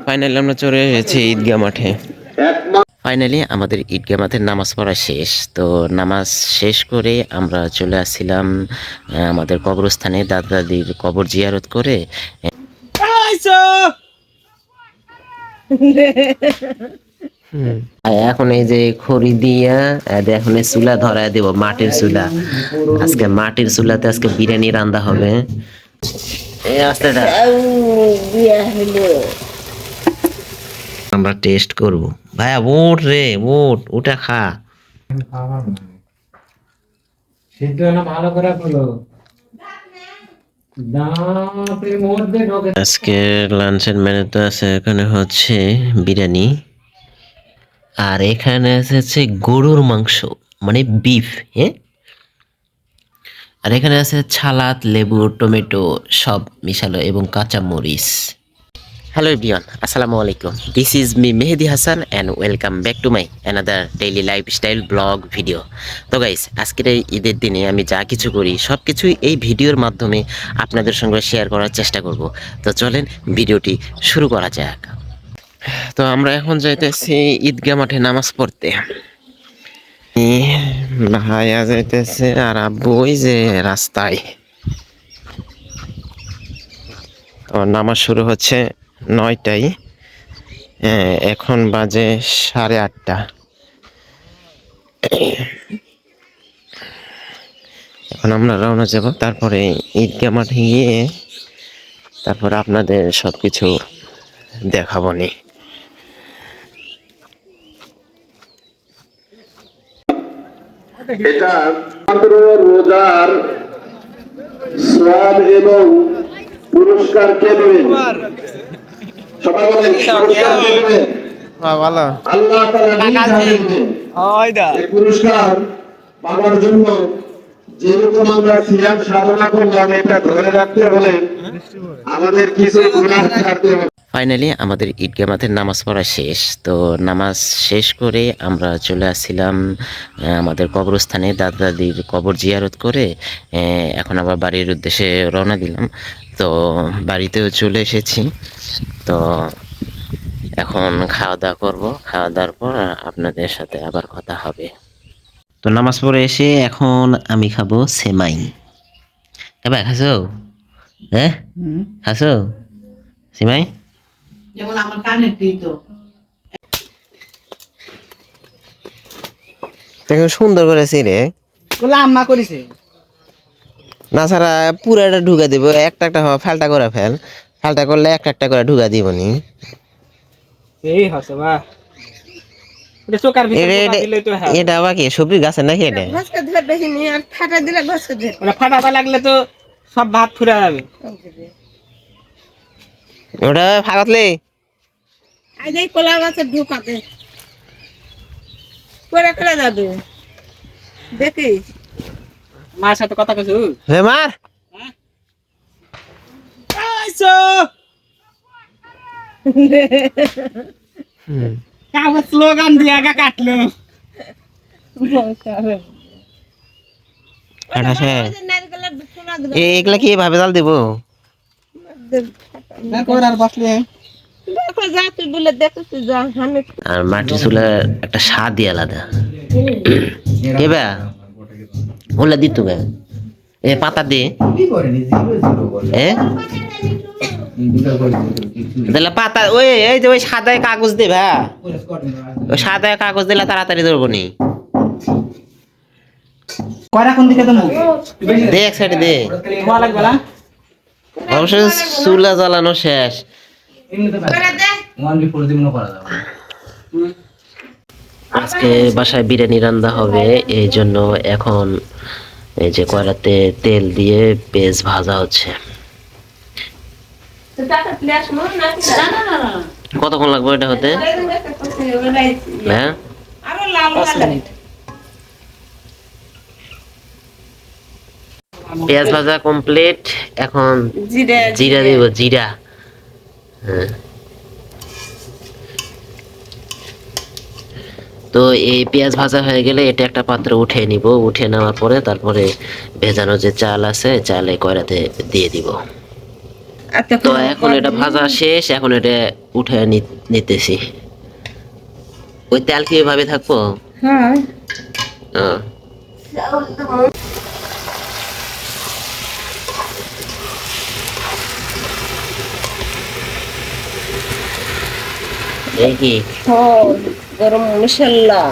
Finally আমরা চলে এসেছি ঈদগাহ মাঠে। ফাইনালি আমাদের ঈদগাহ মাঠের নামাজ পড়া শেষ। তো নামাজ শেষ করে আমরা চলে আসছিলাম আমাদের কবরস্থানে, দাদা দাদির কবর জিয়ারত করে। এখন এই যে খড়ি দিয়া এখন এই চুলা ধরায় দেব, মাটির চুলা। আজকে মাটির চুলাতে আজকে বিরিয়ানি রান্না হবে। এই আস্তেটা আমরা টেস্ট করব। ভাইয়া ওঠ রে, ওঠ, ওটা খা। সিদ্ধ না ভালো করে হলো। আজকে লাঞ্চের মেনুতে আছে, এখানে হচ্ছে বিরিয়ানি, আর এখানে আছে গরুর মাংস, মানে বিফ। হ্যাঁ, আর এখানে আছে ছালাদ, লেবু, টমেটো সব মিশালো এবং কাঁচা মরিচ। হ্যালো এভরিওয়ান, আসসালামু আলাইকুম। This is me Mehedi Hasan and welcome back to my another daily lifestyle blog video. তো গাইস, আজকের এই ঈদের দিনে আমি যা কিছু করি সব কিছুই এই ভিডিওর মাধ্যমে আপনাদের সঙ্গে শেয়ার করার চেষ্টা করব। তো চলেন ভিডিওটি শুরু করা যাক। তো আমরা এখন যাইতেছি ঈদগাহ মাঠে নামাজ পড়তে। ভাইয়া যাইতেছে আর আব্বু ওই যে রাস্তায়। তো নামাজ শুরু হচ্ছে 9টায়। এখন বাজে 8:30। এখন আমরা রওনা যাব, তারপরে ঈদগাহ মাঠে গিয়ে তারপরে আপনাদের সব কিছু দেখাবো নি। এটা মাত্র রোজার সওয়াব এবং পুরস্কার কে দেবেন? সবাই বলেন, পুরস্কার কে দেবেন? ভালো। আল্লাহ তাআলা দিবেন। এই পুরস্কার পাওয়ার জন্য যেরকম আমরা সিয়াম সাধনা করলাম, এটা ধরে রাখতে হলে আমাদের কিছু গুনাহ ছাড়তে হবে। ফাইনালি আমাদের ঈদগাহ মাঠের নামাজ পড়া শেষ। তো নামাজ শেষ করে আমরা চলে আসছিলাম আমাদের কবরস্থানে, দাদা দাদির কবর জিয়ারত করে এখন আবার বাড়ির উদ্দেশ্যে রওনা দিলাম। তো বাড়িতেও চলে এসেছি। তো এখন খাওয়া দাওয়া করবো, খাওয়া দাওয়ার পর আপনাদের সাথে আবার কথা হবে। তো নামাজ পড়ে এসে এখন আমি খাবো সেমাই। এবার খাসো? হ্যাঁ, খাসো সেমাই? যেমন আমার কানে দিত দেখো সুন্দর করেছি রে। ওগুলো আম্মা করেছে। না ছাড়া পুরাটা ঢুকা দিব, একটা একটা ফালটা করে ফেল, ফালটা করলে একটা একটা করে ঢুকা দিব নি। এই হসে বাহ, এটা চোকার ভিতর পোকা দিলে তো হ্যাঁ। এটা আবার কি সবজি গাছে নাকি? এটা ঘষকে ধরে দেখিনি আর ফাটা দিলে ঘষকে ধরে ওটা ফাটাতে লাগলে তো সব ভাত ফুরে যাবে। ওটা ফাগাতলে আজ এই কলা গাছে ঢুকাতে করে ফেলে যাবে, দেখিস। মার সাথে কথা কইছো? হে মার আইসো কাগজ স্লোগান দিয়ে আগা কাটলো। নারকেলের সোনা এগুলা কি ভাবে জাল দিব? না কোন আর বসলে দেখো যা তুই বলে দেখছিস যা আমি আর মাটির চুলার একটা স্বাদই আলাদা। কেবা ওলা দিত গে এ পাতা দে এ দিলে পাতা, ওই এই যে ওই সাদায় কাগজ দে ভা, ওই সাদায় কাগজ দিলে তাড়াতাড়ি ধরবো নি। কয়রা কোন দিকে তুমি দে এক সাইডে দে। তোমার লাগবে না? অবশ্য চুলা জ্বালানো শেষ। করে দে। আজকে বাসায় বিরিয়ানি রান্না হবে, এই জন্য এখন এই যে কড়াতে তেল দিয়ে পেঁয়াজ ভাজা হচ্ছে। তো টাকা প্লেস মন না না। কতক্ষণ লাগবে এটা হতে? হ্যাঁ, আরো লাল 5 মিনিট। পেঁয়াজ ভাজা কমপ্লিট। এখন জিরা দিব, জিরা। হ্যাঁ, তো এই পেঁয়াজ ভাজা হয়ে গেলে এটা একটা পাত্রে উঠে নিব, উঠে নেওয়ার পরে তারপরে ভেজানো যে চাল আছে চালে কড়াতে দিয়ে দিব। তো এখন এটা ভাজা শেষ, এখন এটা উঠে নিতেছি। ওই তেল কি এভাবে থাকবো? হ্যাঁ আহ, এই কি গরম মশলা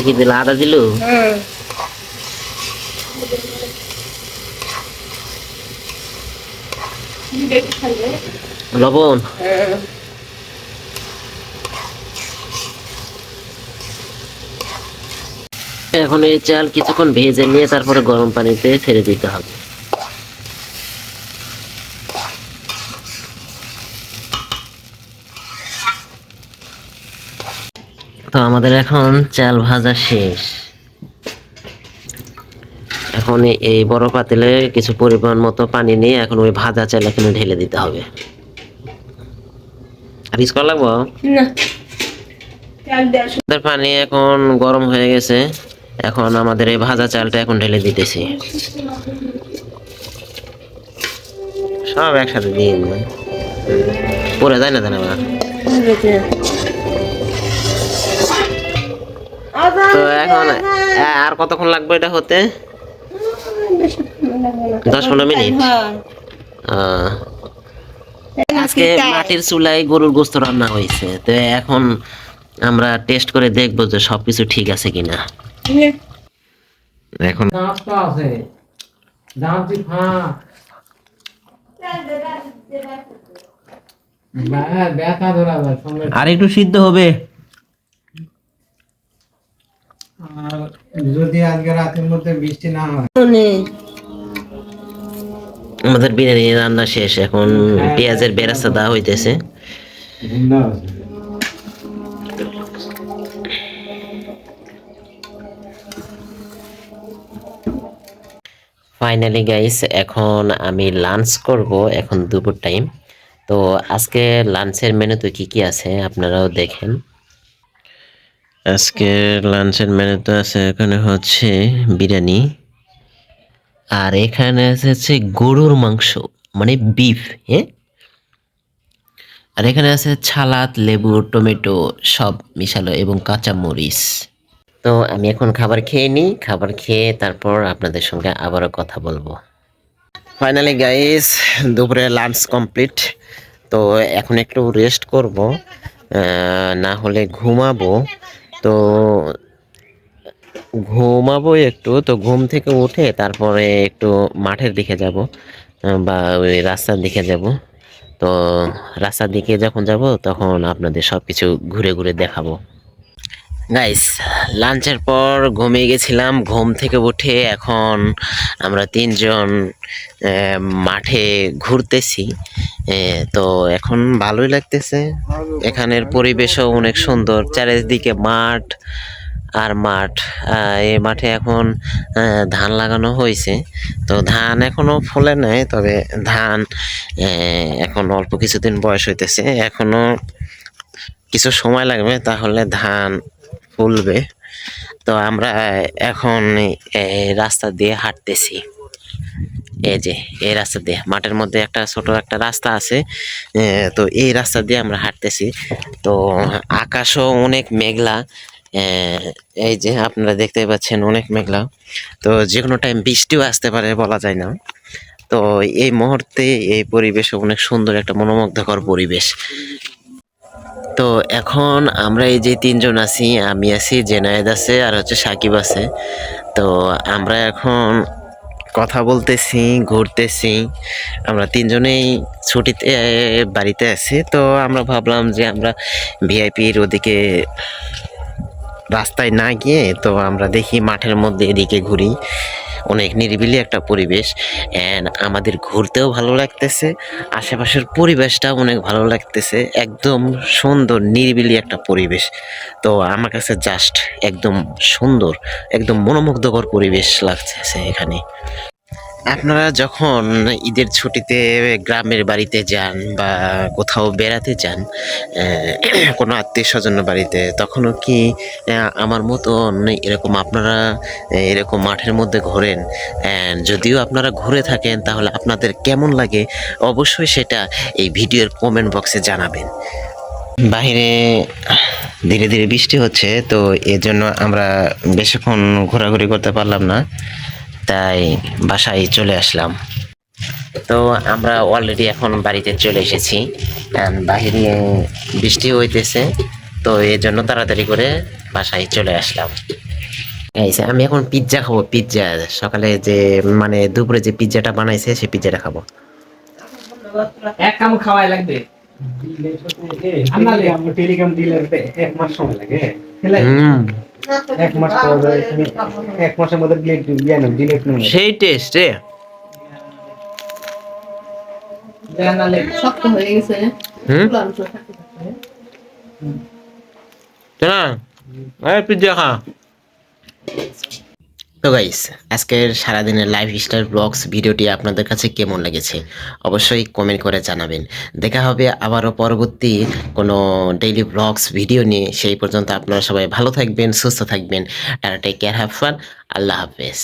কি দিল? আদা দিল, লবণ। এখন এই চাল কিছুক্ষণ ভেজে নিয়ে তারপরে গরম পানিতে ছেড়ে দিতে হবে। তো আমাদের এখন চাল ভাজা শেষ। এখন এই বড় পাতিলে কিছু পরিমাণ মতো পানি নিয়ে এখন ওই ভাজা চাল এখানে ঢেলে দিতে হবে। আর ইস করা লাগবো। না চাল দেওয়া আমাদের পানি এখন গরম হয়ে গেছে। এখন আমাদের এই ভাজা চালটা এখন ঢেলে দিতেছি। সব একসাথে দিয়ে দিন, পড়ে যায় না জানা। তো এখন আর কতক্ষণ লাগবে এটা হতে? 10-15 মিনিট। আহ, আজকে মাটির চুলায় গরুর গোস্ত রান্না হয়েছে। তো এখন আমরা টেস্ট করে দেখবো যে সবকিছু ঠিক আছে কিনা। এখন দাঁত তো আছে, দাঁত তুই ফাঁক। ব্যথা ধরা যায় সঙ্গে। আর একটু সিদ্ধ হবে। আর যদি আজকে রাতের মধ্যে বৃষ্টি না হয়, আমাদের বিরিয়ানি রান্না শেষ। এখন পেঁয়াজের বেরেস্তা দেওয়া হইতেছে। ঘুমনা আছে। ফাইনালি গাইস, এখন আমি লাঞ্চ করব। এখন দুপুর টাইম। তো আজকে লাঞ্চের মেনুতে কি কি আছে আপনারাও দেখেন। আজকে লাঞ্চের মেনুতে আছে, এখানে হচ্ছে বিরিয়ানি, আর এখানে আছে গরুর মাংস মানে বিফ, হ্যাঁ। আর এখানে আছে সালাদ, লেবু, টমেটো সব মিশালো এবং কাঁচা মরিচ। তো আমি এখন খাবার খেয়ে নিই। খাবার খেয়ে তারপর আপনাদের সঙ্গে আবারও কথা বলবো। ফাইনালি গাইস, দুপুরে লাঞ্চ কমপ্লিট। তো এখন একটু রেস্ট করব, না হলে ঘুমাবো। তো ঘুমাবো একটু। তো ঘুম থেকে উঠে তারপরে একটু মাঠের দিকে যাব, বা ওই রাস্তার দিকে যাব। তো রাস্তার দিকে যখন যাব তখন আপনাদের সব কিছু ঘুরে ঘুরে দেখাবো। গাইস, লাঞ্চের পর ঘুমিয়ে গেছিলাম। ঘুম থেকে উঠে এখন আমরা তিনজন মাঠে ঘুরতেছি। তো এখন ভালোই লাগতেছে। এখানের পরিবেশও অনেক সুন্দর, চারিদিকে মাঠ আর মাঠ। এই মাঠে এখন ধান লাগানো হয়েছে। তো ধান এখনো ফলে নাই, তবে ধান এখন অল্প কিছুদিন বয়স হইতেছে। এখনো কিছু সময় লাগবে, তাহলে ধান ফুলবে। তো আমরা এখন এই রাস্তা দিয়ে হাঁটতেছি। এই যে এই রাস্তা দিয়ে, মাঠের মধ্যে একটা ছোট একটা রাস্তা আছে। তো এই রাস্তা দিয়ে আমরা হাঁটতেছি। তো আকাশও অনেক মেঘলা। এই যে আপনারা দেখতে পাচ্ছেন অনেক মেঘলা। তো যে কোনো টাইম বৃষ্টিও আসতে পারে, বলা যায় না। তো এই মুহূর্তে এই পরিবেশ অনেক সুন্দর, একটা মনোমুগ্ধকর পরিবেশ। তো এখন আমরা এই যে তিনজন আছি, আমি আছি, জেনায়েদ আছে, আর হচ্ছে সাকিব আছে। তো আমরা এখন কথা বলতেছি, ঘুরতেছি। আমরা তিনজনেই ছুটিতে বাড়িতে আছি। তো আমরা ভাবলাম যে আমরা ভিআইপির ওদিকে রাস্তায় না গিয়ে তো আমরা দেখি মাঠের মধ্যে এদিকে ঘুরি। অনেক নিরিবিলি একটা পরিবেশ, অ্যান্ড আমাদের ঘুরতেও ভালো লাগতেছে। আশেপাশের পরিবেশটাও অনেক ভালো লাগতেছে, একদম সুন্দর নিরিবিলি একটা পরিবেশ। তো আমার কাছে জাস্ট একদম সুন্দর, একদম মনোমুগ্ধকর পরিবেশ লাগতেছে এখানে। আপনারা যখন ঈদের ছুটিতে গ্রামের বাড়িতে যান বা কোথাও বেড়াতে যান কোনো আত্মীয় স্বজনের বাড়িতে, তখনও কি আমার মতন এরকম আপনারা এরকম মাঠের মধ্যে ঘোরেন? যদিও আপনারা ঘুরে থাকেন তাহলে আপনাদের কেমন লাগে অবশ্যই সেটা এই ভিডিওর কমেন্ট বক্সে জানাবেন। বাইরে ধীরে ধীরে বৃষ্টি হচ্ছে, তো এর জন্য আমরা বেশিক্ষণ ঘোরাঘুরি করতে পারলাম না, তাই বাসায় চলে আসলাম। তো আমরা অলরেডি এখন বাড়িতে চলে এসেছি। বাহিরে বৃষ্টি হইতেছে, তো এর জন্য তাড়াতাড়ি করে বাসায় চলে আসলাম। আমি এখন পিৎজা খাবো। পিৎজা সকালে যে মানে দুপুরে যে পিৎজাটা বানাইছে সেই পিৎজাটা খাবো। এক কাম খাওয়াই লাগবে। টেলিগ্রাম দিলে 1 মাস সময় লাগে। হুম, 1 মাস পরে 1 মাসের মধ্যে ডিলেট নেই। সেই টেস্ট রে। জানালে শক্ত হয়ে গেছে। হুম, ক্লান্ত। চলা পিৎজা খা। তো গাইস, আজকের সারাদিনের লাইফ স্টাইল ব্লগস ভিডিওটি আপনাদের কাছে কেমন লেগেছে অবশ্যই কমেন্ট করে জানাবেন। দেখা হবে আবারও পরবর্তী কোনো ডেইলি ব্লগস ভিডিও নিয়ে। সেই পর্যন্ত আপনারা সবাই ভালো থাকবেন, সুস্থ থাকবেন। Take care, have fun. আল্লাহ হাফেজ।